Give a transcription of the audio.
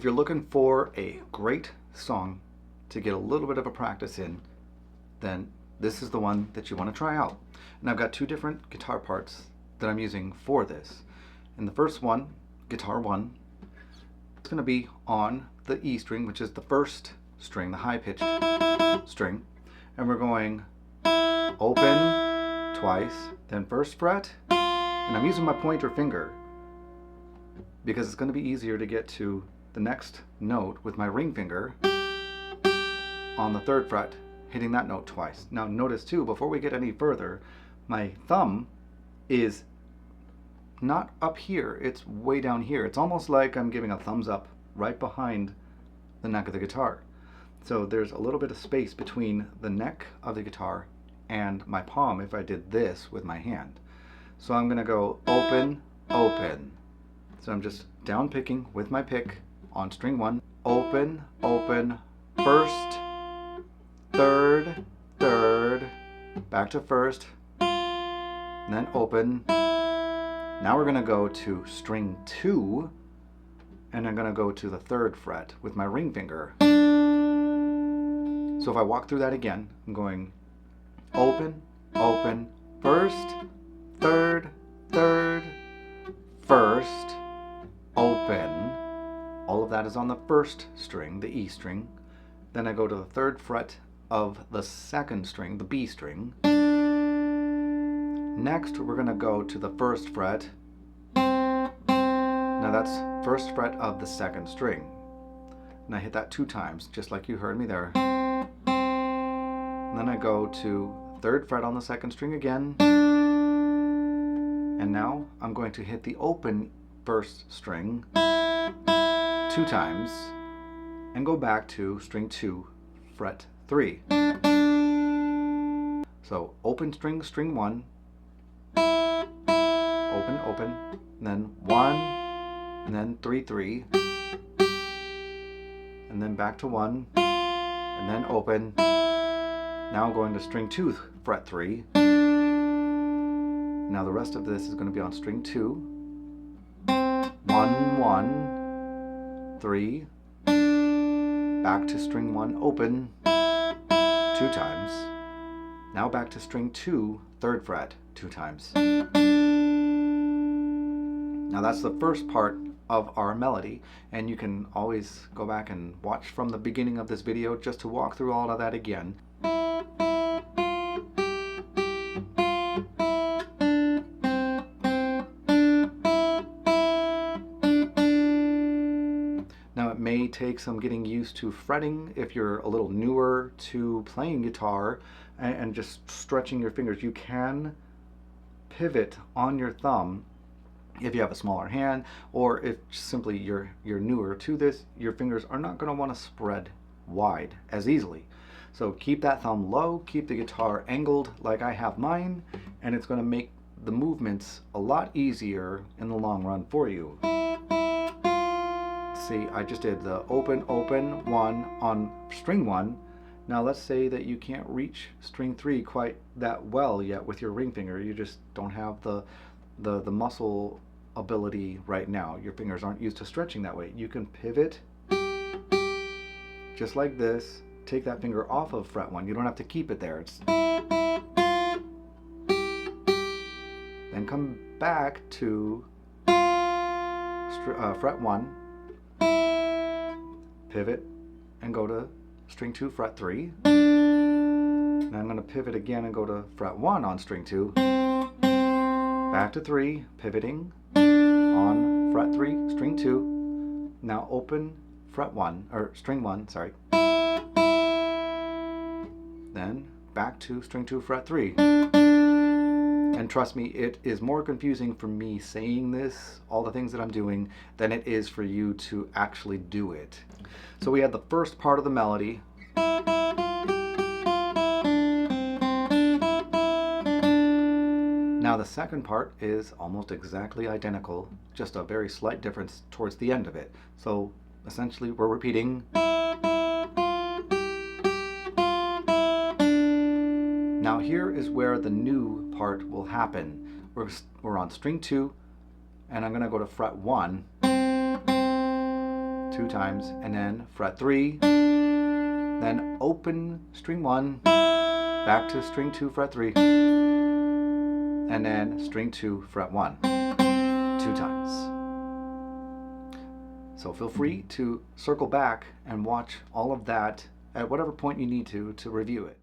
if you're looking for a great song to get a little bit of a practice in, then this is the one that you want to try out. And I've got two different guitar parts that I'm using for this. And the first one, guitar 1, it's going to be on the E string, which is the first string, the high-pitched string. And we're going open twice, then first fret, and I'm using my pointer finger because it's going to be easier to get to the next note with my ring finger on the 3rd fret, hitting that note twice. Now notice too, before we get any further, my thumb is not up here, it's way down here. It's almost like I'm giving a thumbs up right behind the neck of the guitar. So there's a little bit of space between the neck of the guitar and my palm if I did this with my hand. So I'm going to go open, open. So I'm just down picking with my pick on string 1, open, open, 1st, 3rd, 3rd, back to 1st, and then open. Now we're going to go to string 2, and I'm going to go to the 3rd fret with my ring finger. So if I walk through that again, I'm going open, open, 1st, 3rd, 3rd, 1st, open. All of that is on the 1st string, the E string. Then I go to the 3rd fret of the 2nd string, the B string. Next, we're going to go to the 1st fret. Now that's 1st fret of the 2nd string. And I hit that 2 times, just like you heard me there. And then I go to 3rd fret on the 2nd string again. And now I'm going to hit the open 1st string 2 times and go back to string 2, fret 3. So open string, string 1, open, open, and then 1, and then 3, 3, and then back to 1, and then open. Now I'm going to string 2, fret 3. Now the rest of this is going to be on string 2, 1, 1, 3, back to string 1, open, 2 times. Now back to string 2, 3rd fret, 2 times. Now that's the first part of our melody, and you can always go back and watch from the beginning of this video just to walk through all of that again. Now it may take some getting used to fretting if you're a little newer to playing guitar and just stretching your fingers. You can pivot on your thumb if you have a smaller hand, or if simply you're newer to this, your fingers are not going to want to spread wide as easily. So keep that thumb low, keep the guitar angled like I have mine, and it's going to make the movements a lot easier in the long run for you. See, I just did the open, open 1 on string 1. Now let's say that you can't reach string 3 quite that well yet with your ring finger. You just don't have the muscle ability right now. Your fingers aren't used to stretching that way. You can pivot just like this. Take that finger off of fret 1. You don't have to keep it there. Then come back to fret 1, pivot, and go to string 2, fret 3. And I'm going to pivot again and go to fret 1 on string 2. Back to 3, pivoting on fret 3, string 2. Now open fret 1, or string 1, sorry. Then back to string 2, fret 3. And trust me, it is more confusing for me saying this, all the things that I'm doing, than it is for you to actually do it. So we had the first part of the melody. Now the second part is almost exactly identical, just a very slight difference towards the end of it. So essentially we're repeating. Now here is where the new part will happen. We're on string 2, and I'm going to go to fret 1 to 2 times, and then fret 3, then open string 1, back to string 2, fret 3, and then string 2, fret 1, 2 times. So feel free to circle back and watch all of that at whatever point you need to review it.